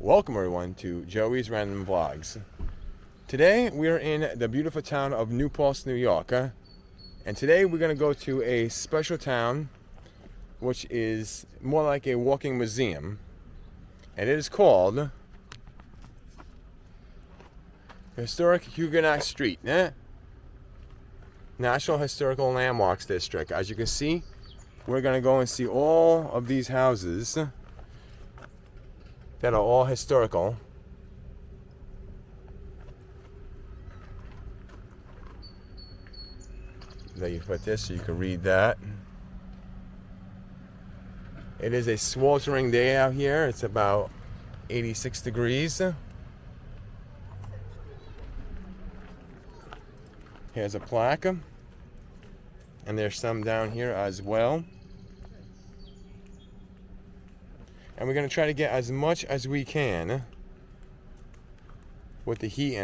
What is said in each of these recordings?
Welcome everyone to Joey's Random Vlogs. Today we're in the beautiful town of New Paltz, New York. And today we're going to go to a special town which is more like a walking museum. And it is called the Historic Huguenot Street. National Historical Landmarks District. As you can see, we're going to go and see all of these houses that are all historical. There you put this so you can read that. It is a sweltering day out here. It's about 86 degrees. Here's a plaque. And there's some down here as well. And we're going to try to get as much as we can with the heat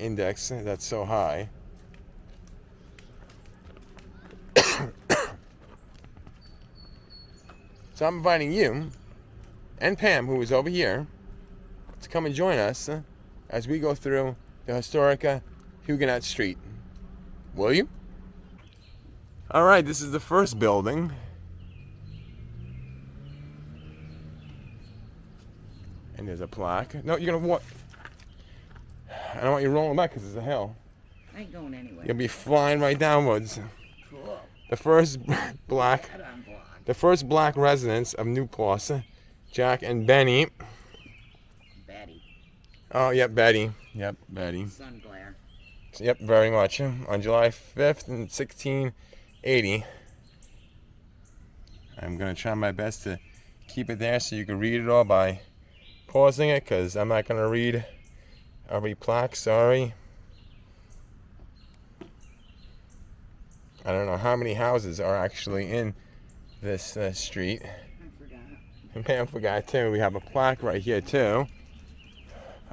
index that's so high. So I'm inviting you and Pam, who is over here, to come and join us as we go through the historic Huguenot Street. Will you? All right, this is the first building. And there's a plaque. No, you're gonna walk. I don't want you rolling back because it's a hill. I ain't going anywhere. You'll be flying right downwards. Cool. The first black residents of New Paltz, Jack and Benny. Betty. Oh, yep, Betty. Yep, Betty. Sun glare. Yep, very much. On July 5th in 1680. I'm gonna try my best to keep it there so you can read it all by pausing it, because I'm not going to read every plaque, sorry. I don't know how many houses are actually in this street. I forgot. And Pam forgot too. We have a plaque right here too.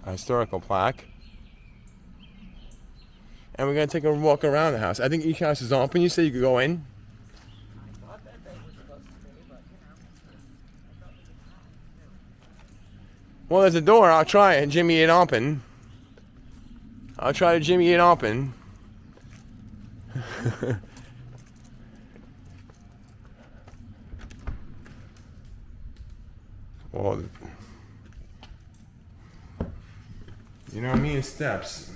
A historical plaque. And we're going to take a walk around the house. I think each house is open. You said you could go in? I thought that they were supposed to be, but you know. Well, there's a door. I'll try it. Jimmy it open. I'll try to Jimmy it open. Well, you know me and steps.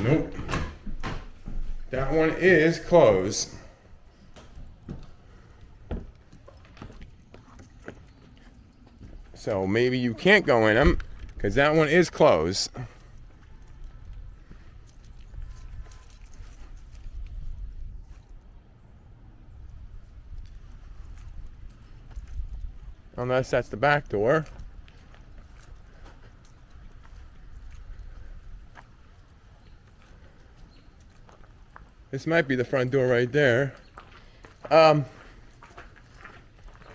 Nope. That one is closed. So maybe you can't go in them because that one is closed. Unless that's the back door. This might be the front door right there. They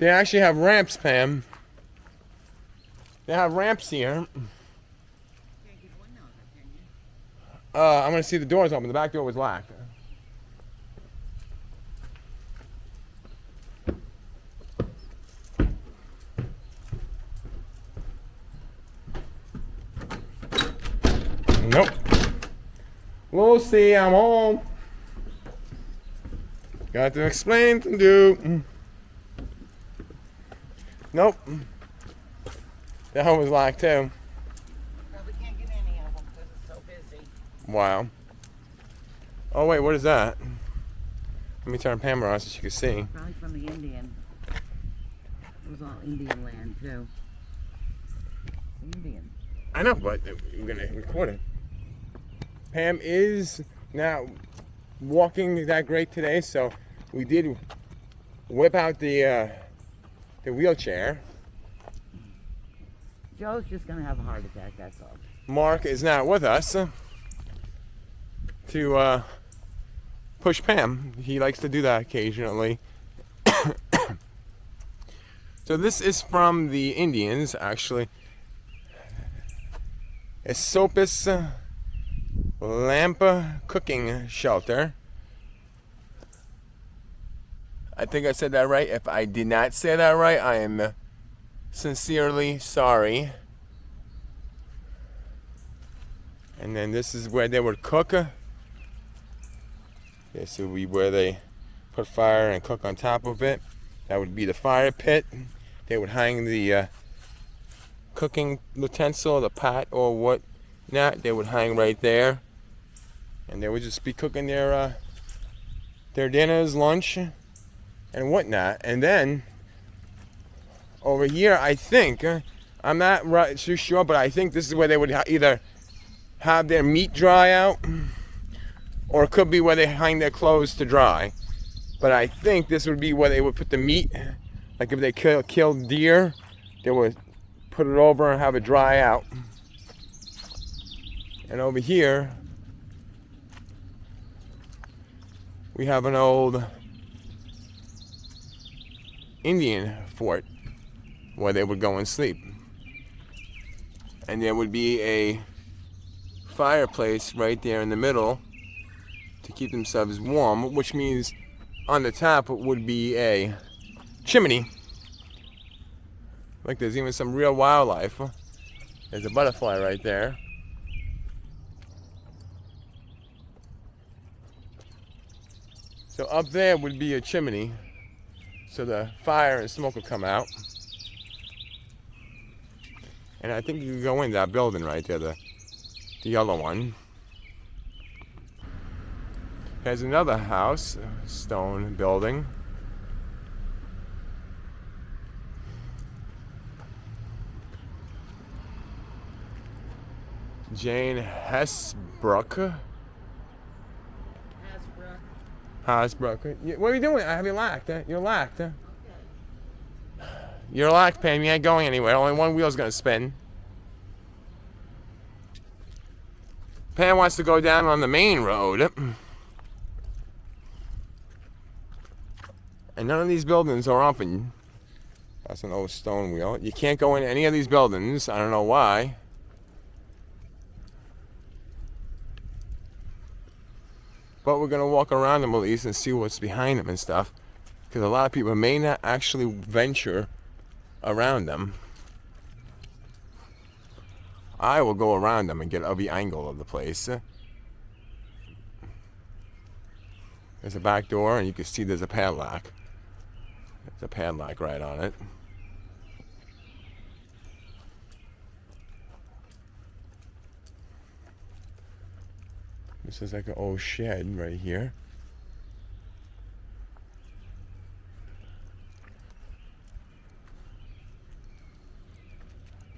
actually have ramps, Pam. They have ramps here. Can't get one now, can you? I'm gonna see the doors open. The back door was locked. Nope. We'll see. I'm home. Got to explain to do. Nope. That one was locked too. Probably can't get any of them because it's so busy. Wow. Oh wait, what is that? Let me turn Pamela on so she can see. Probably from the Indian. It was all Indian land too. Indian. I know, but we're gonna record it. Pam is not walking that great today, so we did whip out the wheelchair. Joe's just gonna have a heart attack, that's all. Mark is not with us to push Pam. He likes to do that occasionally. So this is from the Indians, actually. Esopus Lampa Cooking Shelter. I think I said that right. If I did not say that right, I am sincerely sorry. And then this is where they would cook. This would be where they put fire and cook on top of it. That would be the fire pit. They would hang the cooking utensil, the pot or what not. They would hang right there. And they would just be cooking their dinners, lunch, and whatnot. And then over here, I think, I'm not too sure, but I think this is where they would either have their meat dry out, or it could be where they hang their clothes to dry. But I think this would be where they would put the meat. Like if they killed deer, they would put it over and have it dry out. And over here, we have an old Indian fort where they would go and sleep. And there would be a fireplace right there in the middle to keep themselves warm, which means on the top it would be a chimney. Like there's even some real wildlife. There's a butterfly right there. So up there would be a chimney, so the fire and smoke would come out. And I think you can go in that building right there, the yellow one. There's another house, a stone building. Jane Hesbrook. Hasbrook. What are you doing? Have you lacked? You're lacked. Okay. You're lacked, Pam. You ain't going anywhere. Only one wheel's gonna spin. Pam wants to go down on the main road. And none of these buildings are open. That's an old stone wheel. You can't go in any of these buildings. I don't know why. But we're going to walk around them at least and see what's behind them and stuff. Because a lot of people may not actually venture around them. I will go around them and get every angle of the place. There's a back door and you can see there's a padlock. There's a padlock right on it. This is like an old shed right here.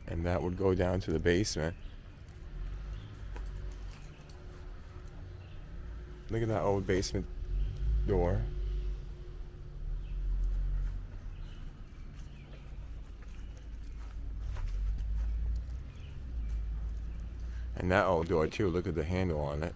And that would go down to the basement. Look at that old basement door. And that old door too, look at the handle on it.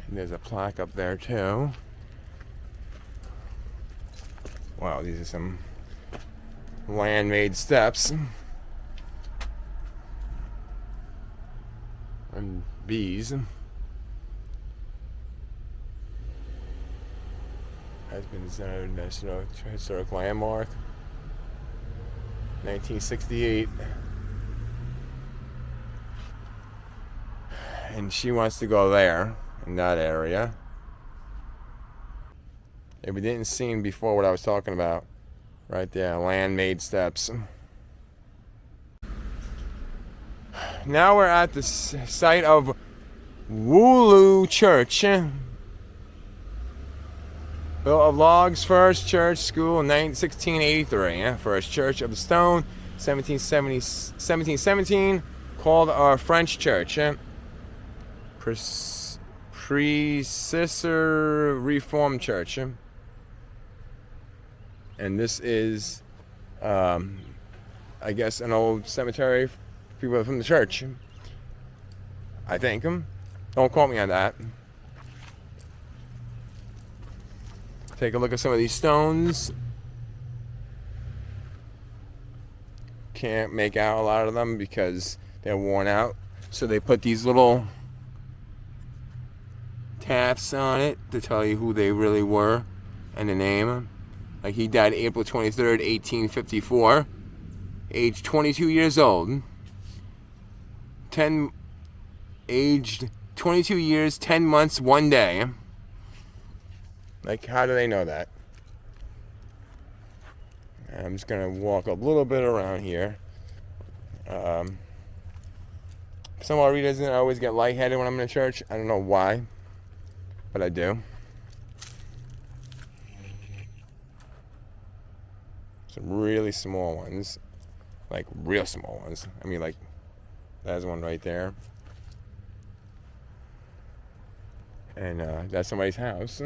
And there's a plaque up there too. Wow, these are some land-made steps. And bees. Has been designated National Historic Landmark. 1968. And she wants to go there, in that area. If we didn't see before what I was talking about, right there, land-made steps. Now we're at the site of Wooloo Church. Built of logs, first church school in 1683. First church of the stone, 1717, called our French church. Predecessor Reformed Church. And this is I guess an old cemetery for people from the church. I think. Don't quote me on that. Take a look at some of these stones. Can't make out a lot of them because they're worn out. So they put these little taps on it to tell you who they really were and the name. Like he died April 23rd, 1854, aged 22 years old. Aged 22 years, 10 months, 1 day. Like, how do they know that? I'm just gonna walk a little bit around here. For some odd reason, I always get lightheaded when I'm in church. I don't know why, but I do. Some really small ones, like real small ones. I mean, like, there's one right there. And that's somebody's house.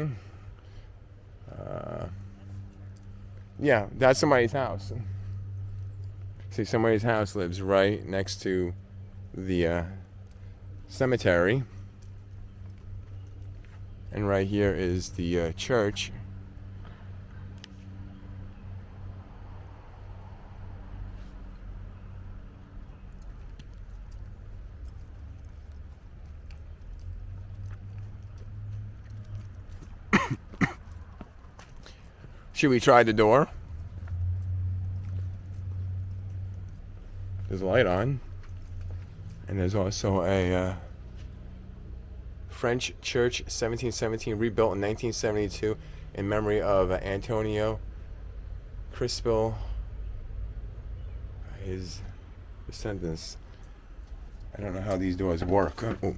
Yeah, that's somebody's house. See, somebody's house lives right next to the cemetery. And right here is the church. Should we try the door? There's a light on. And there's also a French church, 1717, rebuilt in 1972 in memory of Antonio Crispel, his descendants. I don't know how these doors work. Oh.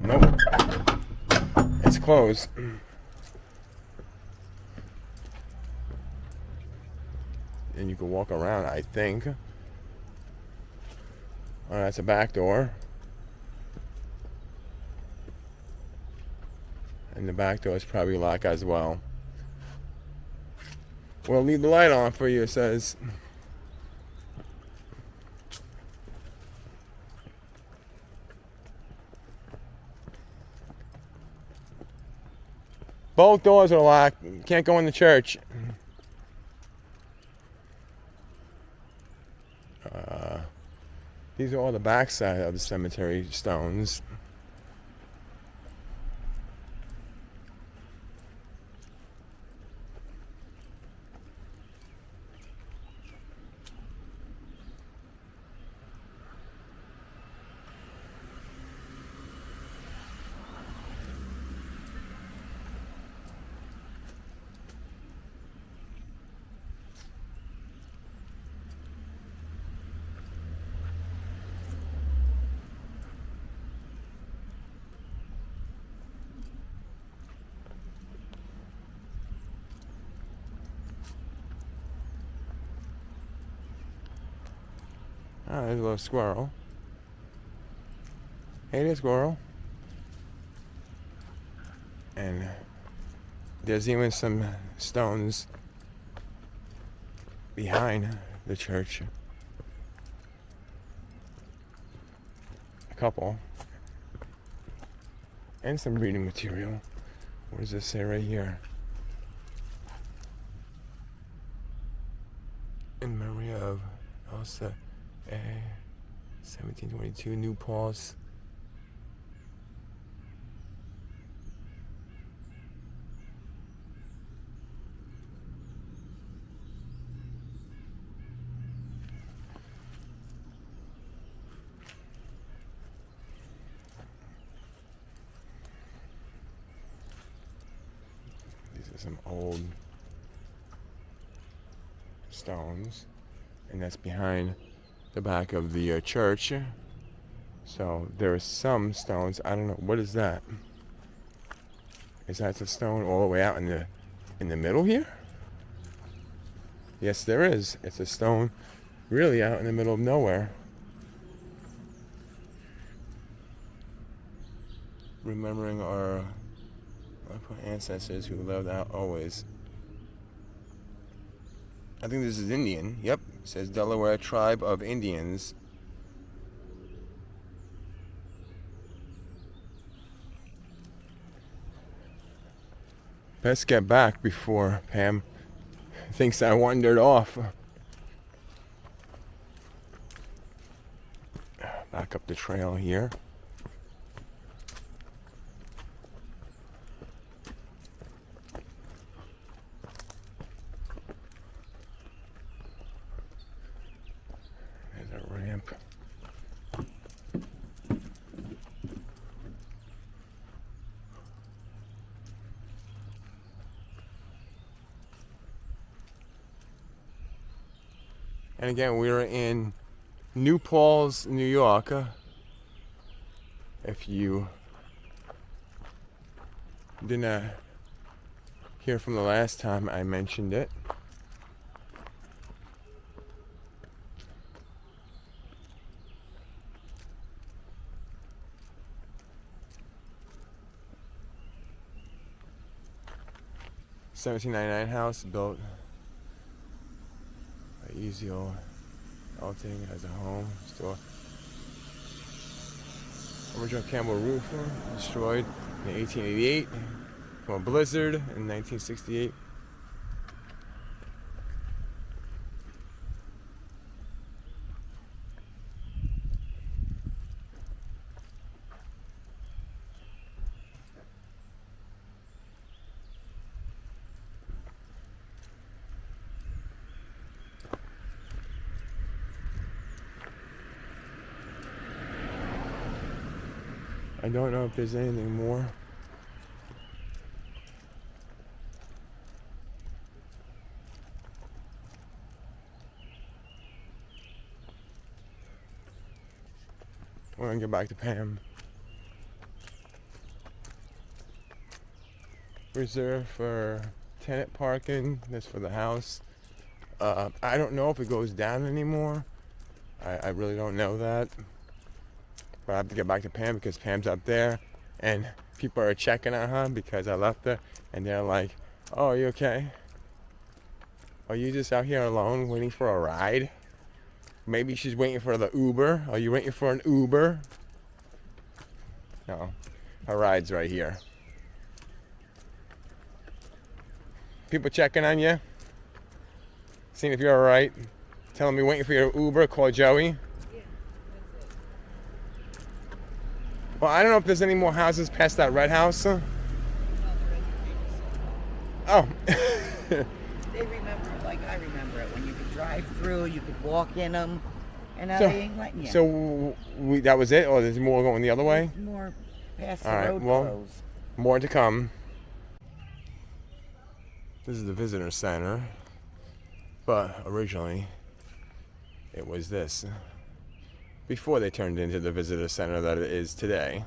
Nope. It's closed. And you can walk around, I think. Oh, that's a back door. And the back door is probably locked as well. We'll leave the light on for you, it says. Both doors are locked. Can't go in the church. These are all the backside of the cemetery stones. Oh, there's a little squirrel. Hey there, squirrel. And there's even some stones behind the church. A couple. And some reading material. What does this say right here? In memory of Elsa 1722, New Paltz. These are some old stones, and that's behind the back of the church. So there are some stones. I don't know, what is that? Is that the stone all the way out in the middle here? Yes, there is. It's a stone really out in the middle of nowhere. Remembering our ancestors who lived out always. I think this is Indian. Yep. It says Delaware Tribe of Indians. Best get back before Pam thinks I wandered off. Back up the trail here. There's a ramp. And again, we're in New Paltz, New York. If you didn't hear from the last time I mentioned it. $17.99 house built by Easy Alting as a home store. Original Campbell roof destroyed in 1888 from a blizzard in 1968. I don't know if there's anything more. We're gonna get back to Pam. Reserved for tenant parking. That's for the house. I don't know if it goes down anymore. I really don't know that. But I have to get back to Pam because Pam's up there and people are checking on her because I left her and they're like, oh, are you okay? Are you just out here alone waiting for a ride? Maybe she's waiting for the Uber. Are you waiting for an Uber? No, her ride's right here. People checking on you, seeing if you're all right, telling me waiting for your Uber, call Joey. Well, I don't know if there's any more houses past that red house. Oh. They remember it like I remember it. When you could drive through, you could walk in them, and now they ain't letting you. So that was it, or there's more going the other way? There's more past all the right, road well, closed. More to come. This is the visitor center, but originally it was this. Before they turned into the visitor center that it is today.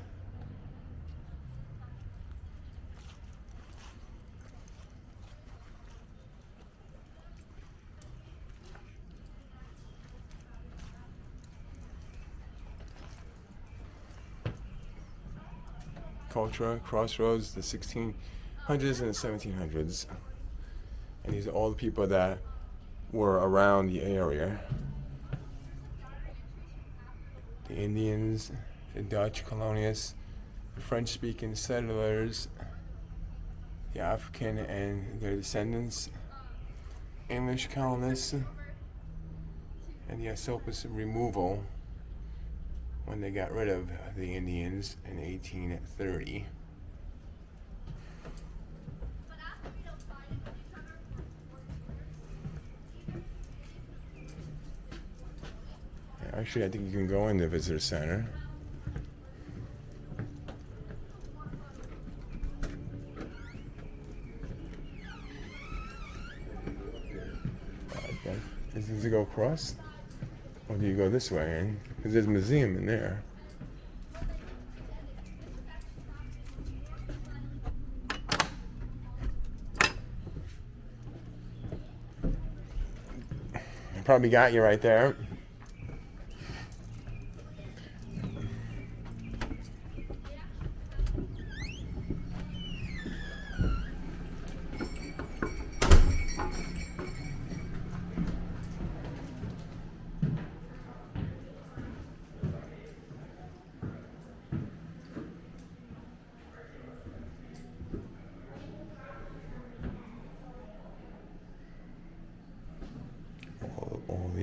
Culture, crossroads, the 1600s and the 1700s. And these are all the people that were around the area. The Indians, the Dutch colonists, the French-speaking settlers, the African and their descendants, English colonists, and the Esopus removal when they got rid of the Indians in 1830. Actually, I think you can go in the visitor center. Does it go across? Or do you go this way? Because there's a museum in there. Probably got you right there.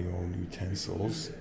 the old utensils.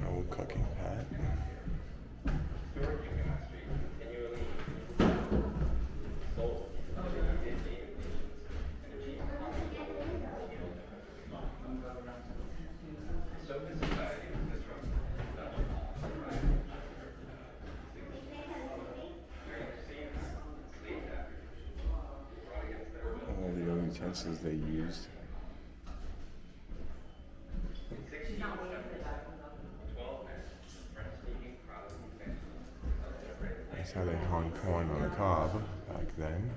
Old cooking pot. All the old utensils they used. That's how they hung corn on the cob back then.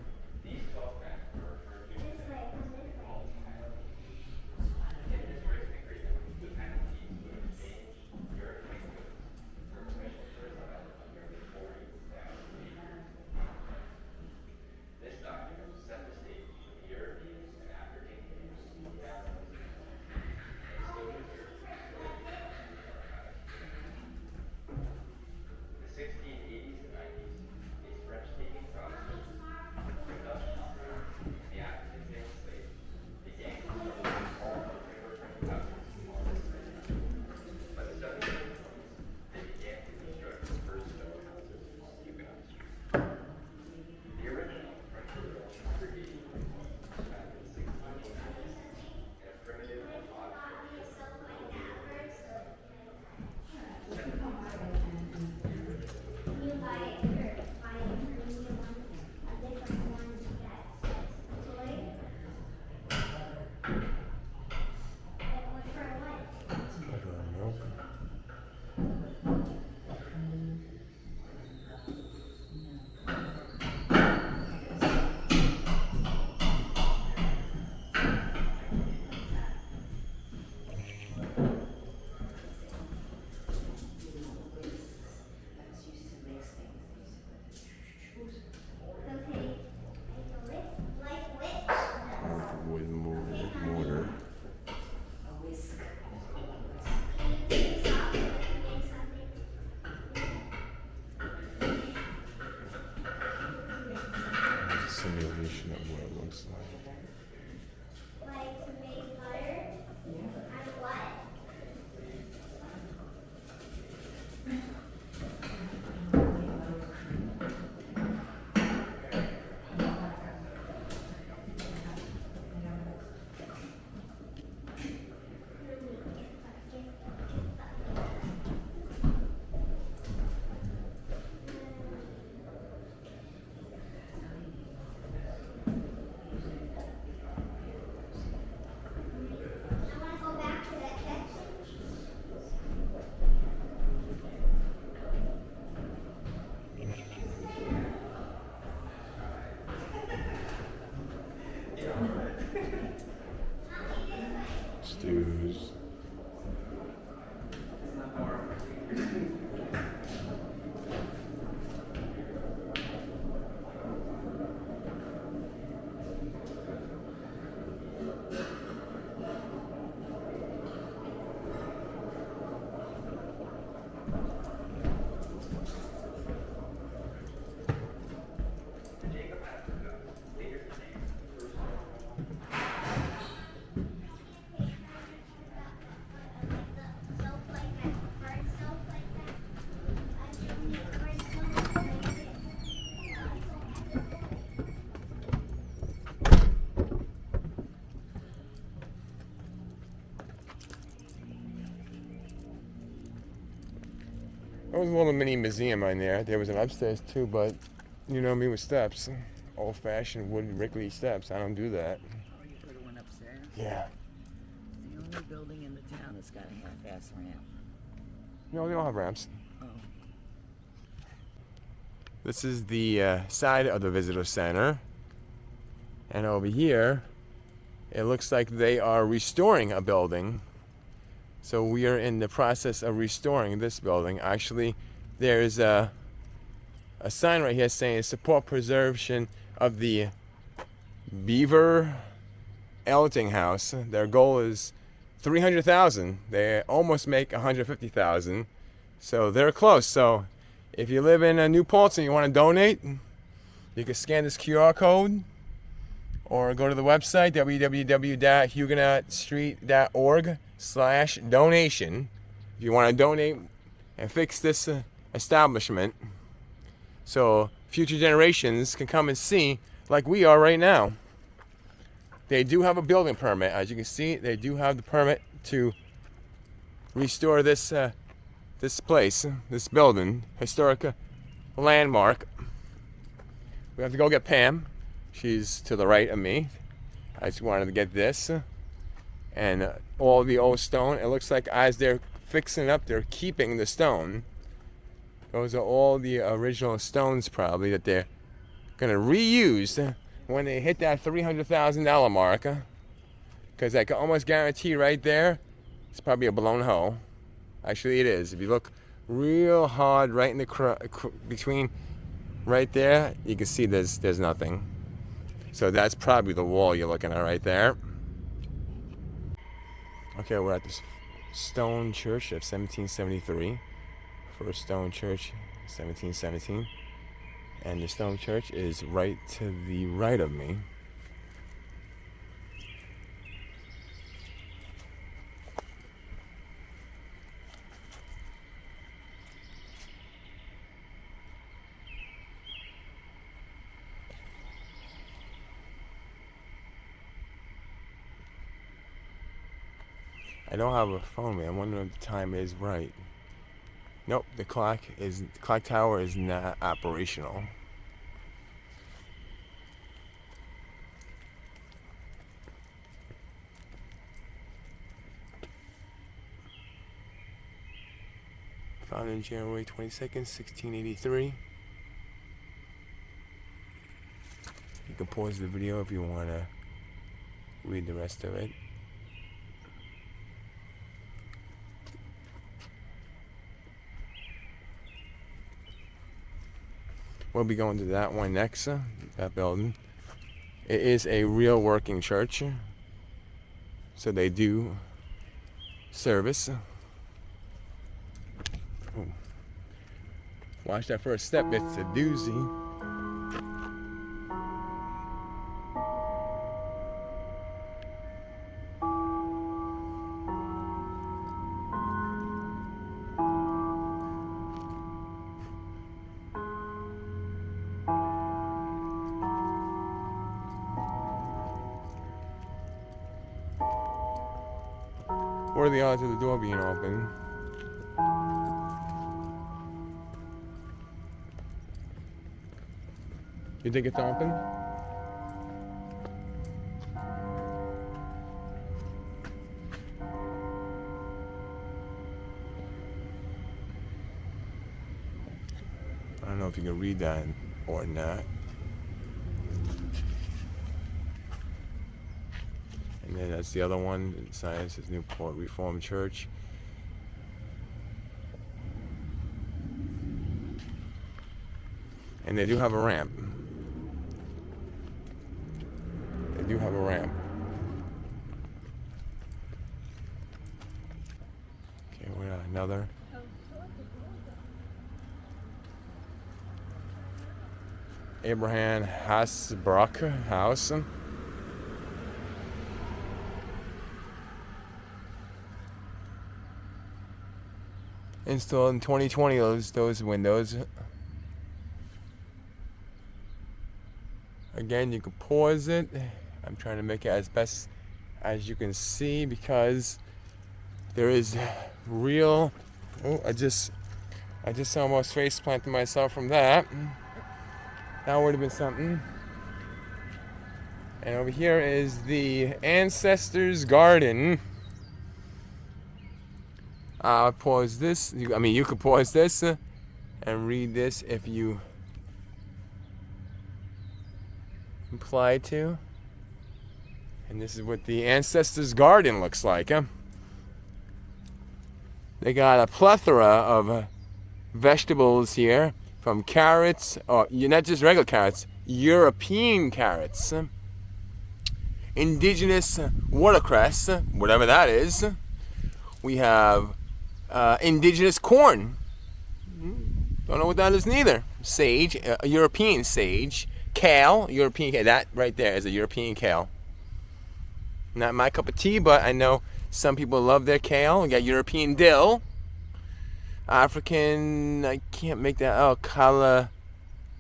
Mortar. That's a simulation of what it looks like. Like to make butter? Yeah. And what? I want to go back to that section. Stews. There was a little mini museum on there. There was an upstairs too, but you know me with steps. Old-fashioned wooden wriggly steps. I don't do that. Oh, you could have went upstairs. Yeah. It's the only building in the town that's got a half-ass ramp. No, they all have ramps. Oh. This is the side of the visitor center. And over here It looks like they are restoring a building. So we are in the process of restoring this building. Actually, there's a sign right here saying support preservation of the Beaver Elting House. Their goal is 300,000. They almost make 150,000. So they're close. So if you live in New Paltz and you want to donate, you can scan this QR code or go to the website www.huguenotstreet.org/donation if you want to donate and fix this establishment so future generations can come and see like we are right now. They do have a building permit. As you can see, they do have the permit to restore this this place, this building, historic landmark. We have to go get Pam. She's to the right of me. I just wanted to get this and all the old stone. It looks like as they're fixing it up, they're keeping the stone. Those are all the original stones probably that they're gonna reuse when they hit that $300,000 mark. Because I can almost guarantee right there, it's probably a blown hole. Actually, it is. If you look real hard right in the between right there, you can see there's nothing. So that's probably the wall you're looking at right there. Okay, we're at this stone church of 1773. First stone church, 1717. And the stone church is right to the right of me. I don't have a phone, man. I wonder if the time is right. Nope, the clock tower is not operational. Founded in January 22nd, 1683. You can pause the video if you want to read the rest of it. We'll be going to that one next, that building. It is a real working church, so they do service. Ooh. Watch that first step, it's a doozy. What are the odds of the door being open? You think it's open? I don't know if you can read that or not. And then that's the other one. Inside it says Newport Reformed Church. And they do have a ramp. They do have a ramp. Okay, we're at another. Abraham Hasbrook House. Installed in 2020, those windows. Again, you can pause it. I'm trying to make it as best as you can see because there is real. Oh, I just almost face planted myself from that. That would have been something. And over here is the ancestors' garden. I'll pause this. You could pause this and read this if you imply to. And this is what the ancestors' garden looks like. Huh? They got a plethora of vegetables here, from carrots, or not just regular carrots, European carrots, indigenous watercress, whatever that is. We have indigenous corn. Don't know what that is neither. Sage, European sage. Kale, European kale. That right there is a European kale. Not my cup of tea, but I know some people love their kale. We got European dill. African, I can't make that. Oh, callaloo.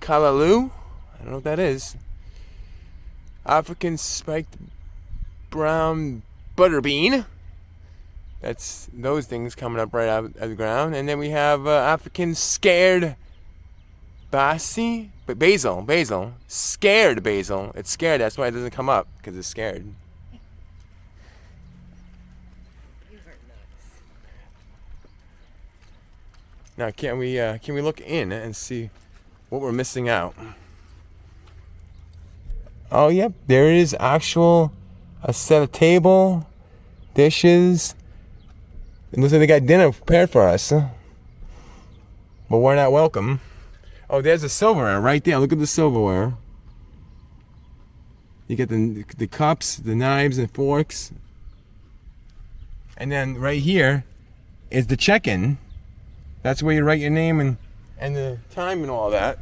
I don't know what that is. African spiked brown butter bean. That's those things coming up right out of the ground. And then we have African scared basil. Scared basil. It's scared, that's why it doesn't come up, because it's scared. You are nuts. Now, can we look in and see what we're missing out? Oh, yep, there is a set of table, dishes. It looks like they got dinner prepared for us. But we're not welcome. Oh, there's the silverware right there. Look at the silverware. You get the cups, the knives and forks. And then right here is the check-in. That's where you write your name and the time and all that.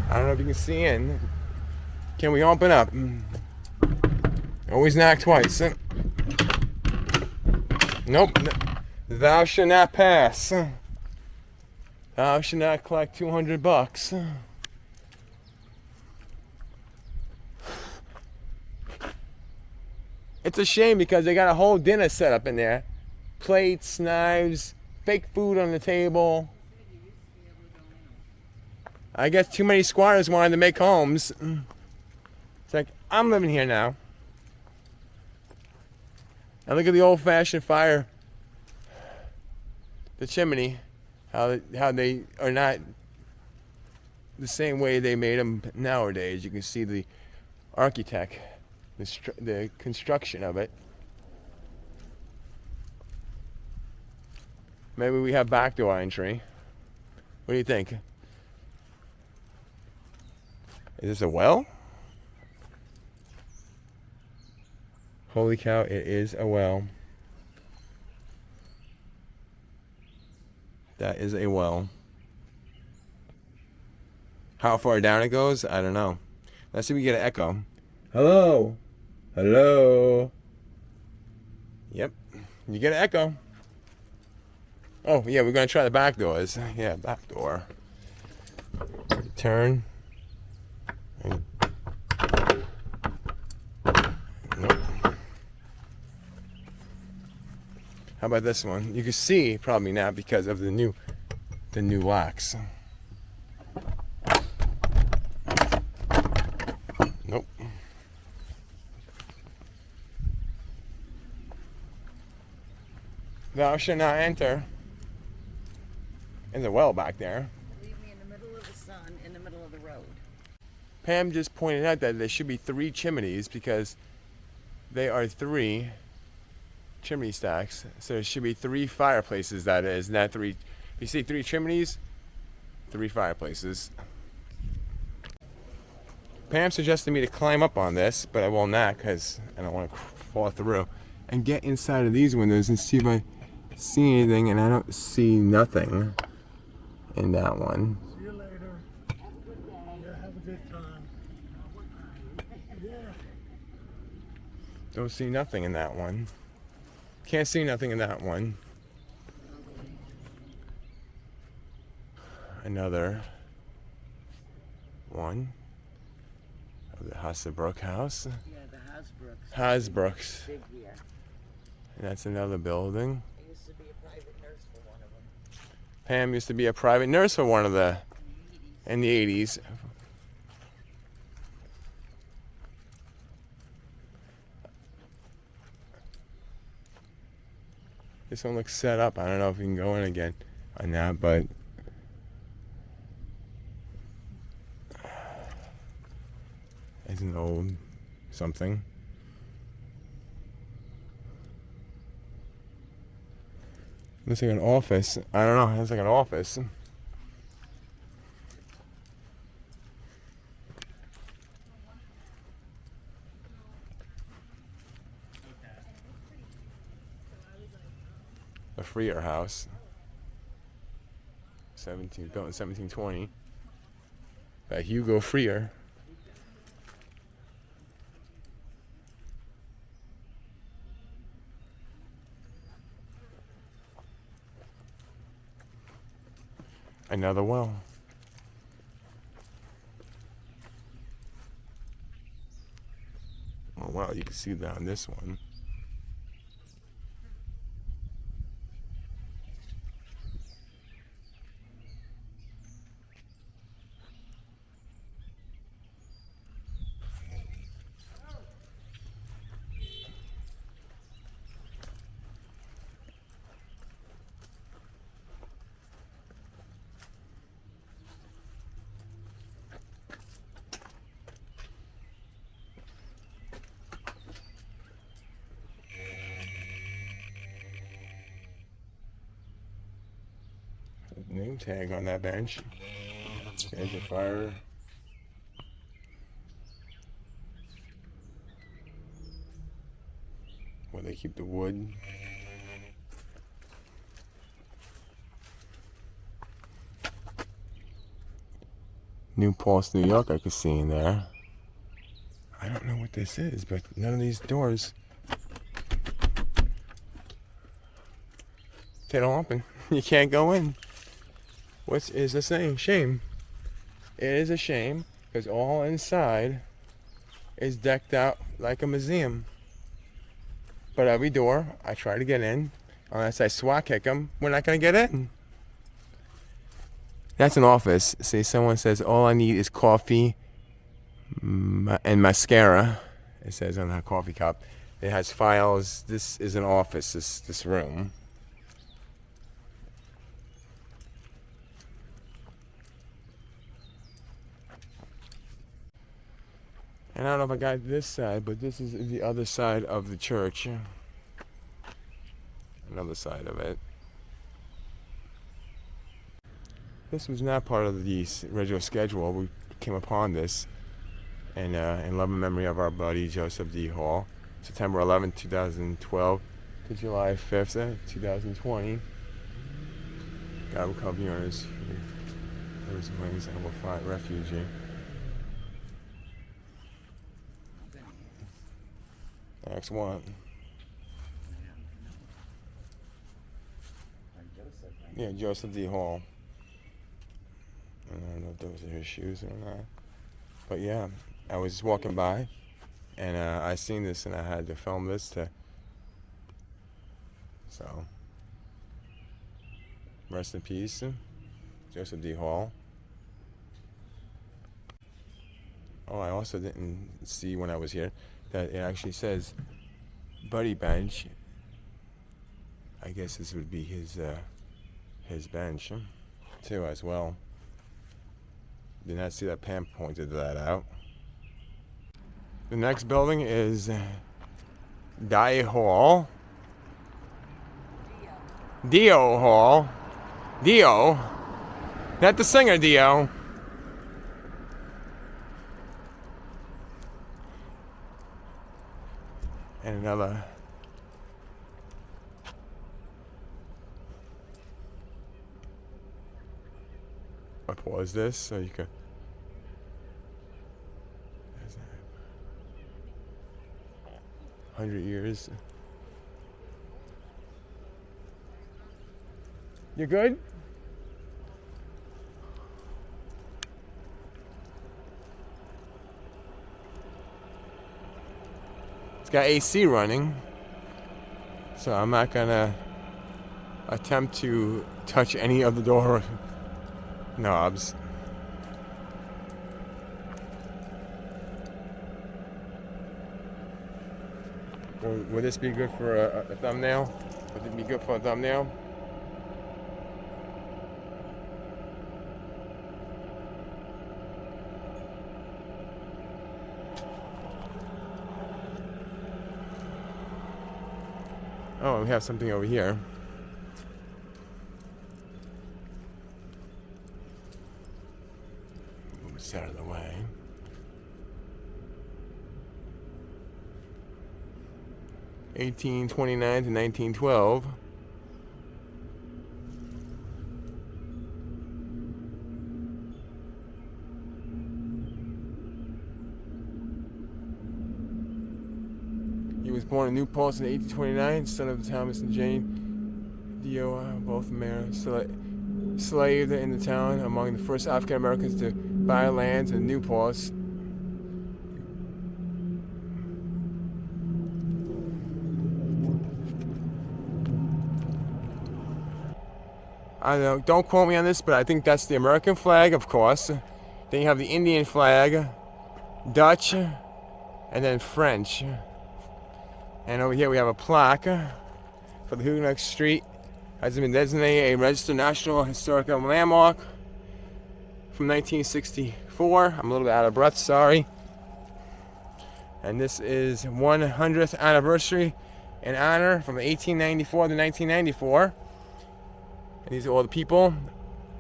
I don't know if you can see in. Can we open up? Always knock twice. Nope. Thou shalt not pass. Thou shalt not collect $200. It's a shame because they got a whole dinner set up in there. Plates, knives, fake food on the table. I guess too many squatters wanted to make homes. It's like, I'm living here now. And look at the old-fashioned fire. The chimney. How they are not the same way they made them nowadays. You can see the architect, the construction of it. Maybe we have back door entry. What do you think? Is this a well? Holy cow, it is a well. That is a well. How far down it goes, I don't know. Let's see if we get an echo. Hello? Hello? Yep, you get an echo. Oh, yeah, we're going to try the back doors. Yeah, back door. Turn. Nope. How about this one? You can see probably now because of the new locks. Nope. Thou shalt not enter. There's a well back there. Leave me in the middle of the sun, in the middle of the road. Pam just pointed out that there should be 3 chimneys because they are 3 chimney stacks. So there should be 3 fireplaces, that is, not 3. If you see 3 chimneys, 3 fireplaces. Pam suggested me to climb up on this, but I will not because I don't want to fall through. And get inside of these windows and see if I see anything, and I don't see nothing in that one. See you later. Yeah, have a good time. Yeah. Don't see nothing in that one. Can't see nothing in that one. Another one of the Hasselbrook house. Yeah, the Hasbrooks. Big here. And that's another building. I used to be a private nurse for one of them. Pam used to be a private nurse for one of the in the 80s. This one looks set up. I don't know if we can go in again on that, but an old something. Looks like an office. I don't know. It looks like an office. A Freer house. Built in 1720 by Hugo Freer. Another well. Oh wow, you can see that on this one. Name tag on that bench. There's a fire. Where they keep the wood. New Paltz, New York, I could see in there. I don't know what this is, but none of these doors, they don't open. You can't go in. What is this thing? Shame. It is a shame because all inside is decked out like a museum. But every door I try to get in, unless I SWAT kick them, we're not going to get in. That's an office. See, someone says all I need is coffee and mascara. It says on the coffee cup. It has files. This is an office, this room. And I don't know if I got this side, but this is the other side of the church. Another side of it. This was not part of the original schedule. We came upon this and in loving memory of our buddy Joseph D. Hall, September 11, 2012 to July 5th, 2020. God will cover you on his wings and will find refuge. Next one. Yeah, Joseph D. Hall. I don't know if those are his shoes or not. But yeah, I was just walking by and I seen this and I had to film this so rest in peace, Joseph D. Hall. Oh, I also didn't see when I was here that it actually says Buddy Bench. I guess this would be his bench too as well. Did not see that Pam pointed that out. The next building is Die Hall. Dio Hall. Dio. Not the singer Dio. And another. I pause this so you can. 100 years. You good? It's got AC running, so I'm not gonna attempt to touch any of the door knobs. Would this be good for a thumbnail? Would it be good for a thumbnail? Oh, we have something over here. Move this out of the way. (1829 to 1912). He was born in New Paltz in 1829, son of Thomas and Jane Dio, both slaved in the town, among the first African Americans to buy lands in New Paltz. I don't know, don't quote me on this, but I think that's the American flag, of course. Then you have the Indian flag, Dutch, and then French. And over here we have a plaque for the Huguenot Street. Has been designated a registered National Historical Landmark from 1964. I'm a little bit out of breath, sorry. And this is 100th anniversary in honor from 1894 to 1994. And these are all the people,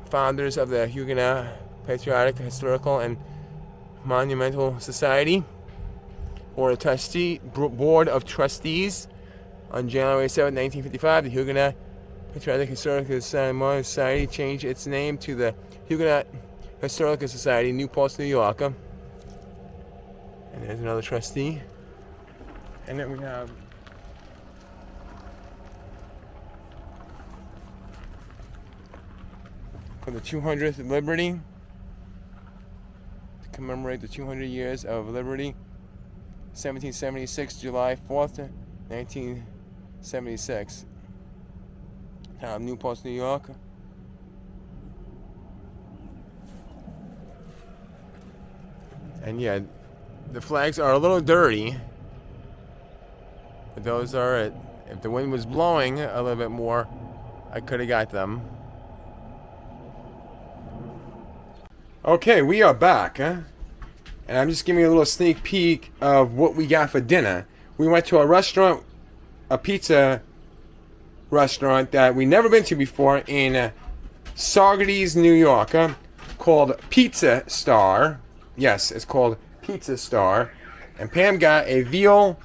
founders of the Huguenot Patriotic, Historical, and Monumental Society, Board of Trustees. On January 7, 1955, the Huguenot Patriotic Historical Society changed its name to the Huguenot Historical Society, New Paltz, New York. And there's another trustee. And then we have for the 200th Liberty, to commemorate the 200 years of liberty, 1776, July 4th, 1976. Town of New Paltz, New York. And yeah, the flags are a little dirty, but those are it. If the wind was blowing a little bit more, I could have got them. Okay, we are back, and I'm just giving you a little sneak peek of what we got for dinner. We went to a restaurant, a pizza restaurant that we never been to before in Saugerties, New York, called Pizza Star. Yes, it's called Pizza Star. And Pam got a veal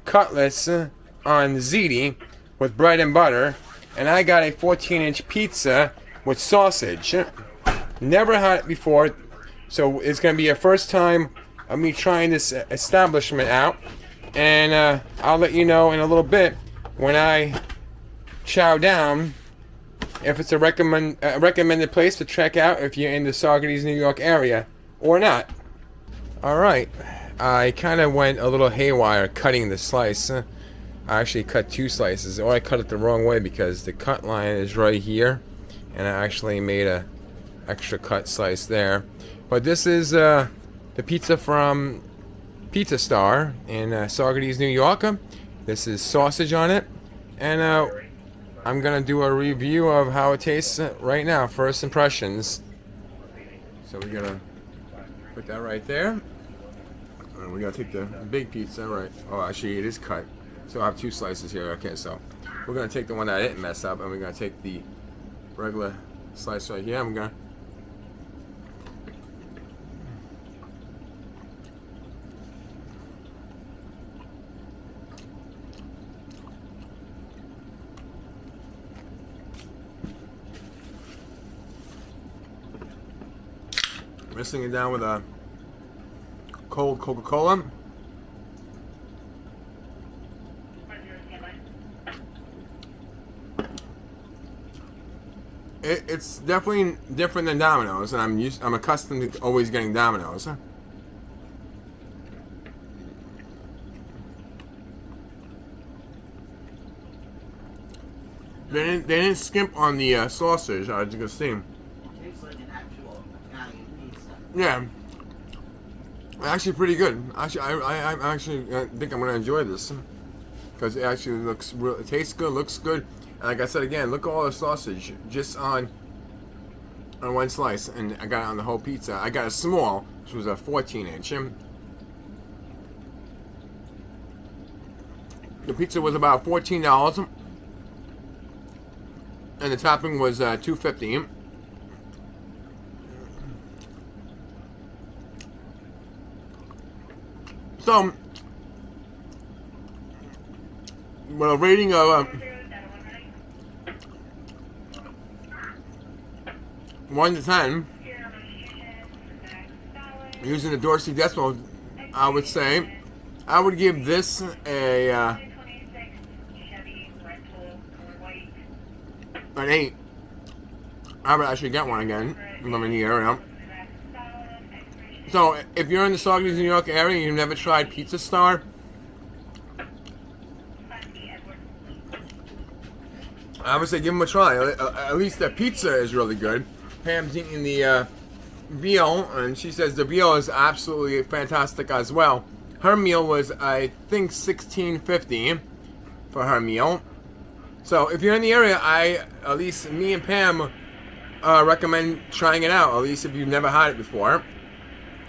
cutlets on ziti with bread and butter, and I got a 14-inch pizza with sausage. Never had it before, so it's going to be a first time of me trying this establishment out. And I'll let you know in a little bit when I chow down if it's a recommended place to check out if you're in the Saugerties, New York area or not. Alright, I kind of went a little haywire cutting the slice. I actually cut two slices, or I cut it the wrong way because the cut line is right here, and I actually made a extra cut slice there. But this is the pizza from Pizza Star in Saugerties, New York. This is sausage on it, and I'm gonna do a review of how it tastes right now. First impressions. So we're gonna put that right there. And we're gonna take the big pizza, right? Oh, actually it is cut, so I have two slices here. Okay, so we're gonna take the one that I didn't mess up, and we're gonna take the regular slice right here. I'm gonna mixing it down with a cold Coca-Cola. It's definitely different than Domino's, and I'm accustomed to always getting Domino's. They didn't skimp on the sausage, as you can see. Tastes like an actual Italian pizza. Yeah, actually pretty good. Actually, I actually think I'm gonna enjoy this because it actually looks real. It tastes good, looks good, and like I said again, look at all the sausage just on one slice, and I got it on the whole pizza. I got a small, which was a 14-inch. The pizza was about $14, and the topping was $2.50. So, with a rating of 1 to 10, using the Dorsey decimal, I would say I would give this a an 8. I would actually get one again if I'm in the area. So if you're in the Saugerties, New York area and you've never tried Pizza Star, I would say give them a try. At least the pizza is really good. Pam's eating the veal, and she says the veal is absolutely fantastic as well. Her meal was, I think, $16.50 for her meal. So if you're in the area, at least me and Pam recommend trying it out. At least if you've never had it before.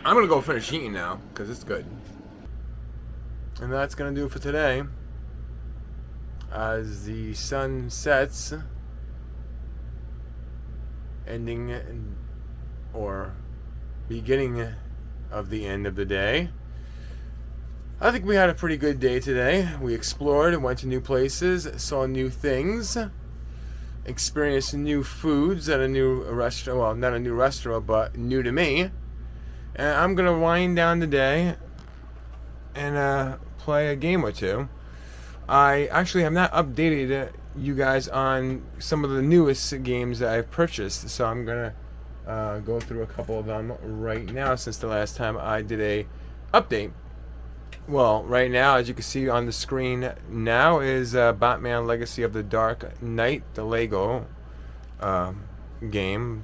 I'm gonna go finish eating now because it's good. And that's gonna do it for today. As the sun sets, ending or beginning of the end of the day. I think we had a pretty good day today. We explored and went to new places, saw new things, experienced new foods at a new restaurant. Well, not a new restaurant, but new to me. And I'm going to wind down the day and play a game or two. I actually have not updated you guys on some of the newest games that I've purchased, so I'm going to go through a couple of them right now since the last time I did a update. Well, right now, as you can see on the screen now, is Batman Legacy of the Dark Knight, the Lego game.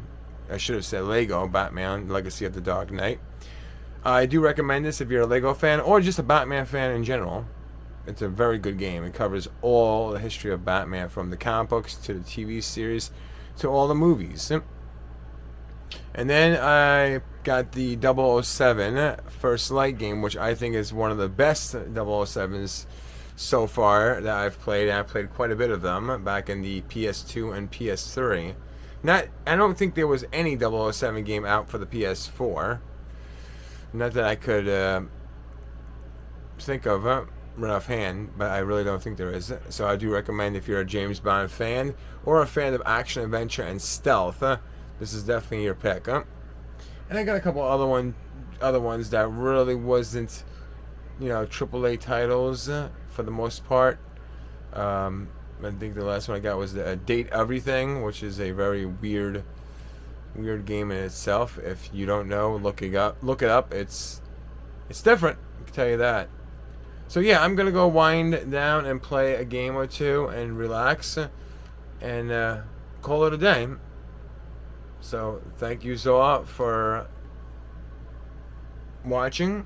I should have said Lego, Batman Legacy of the Dark Knight. I do recommend this if you're a Lego fan or just a Batman fan in general. It's a very good game. It covers all the history of Batman, from the comic books to the TV series to all the movies. And then I got the 007 First Light game, which I think is one of the best 007s so far that I've played. And I played quite a bit of them back in the PS2 and PS3. I don't think there was any 007 game out for the PS4. Not that I could think of right offhand, but I really don't think there is. So I do recommend, if you're a James Bond fan or a fan of action, adventure, and stealth, this is definitely your pick. And I got a couple other ones that really wasn't, AAA titles for the most part. I think the last one I got was the Date Everything, which is a very weird game in itself. If you don't know, look it up. It's different, I can tell you that. So yeah, I'm gonna go wind down and play a game or two and relax and call it a day. So thank you so for watching,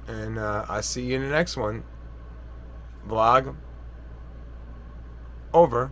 and I'll see you in the next one. Vlog over.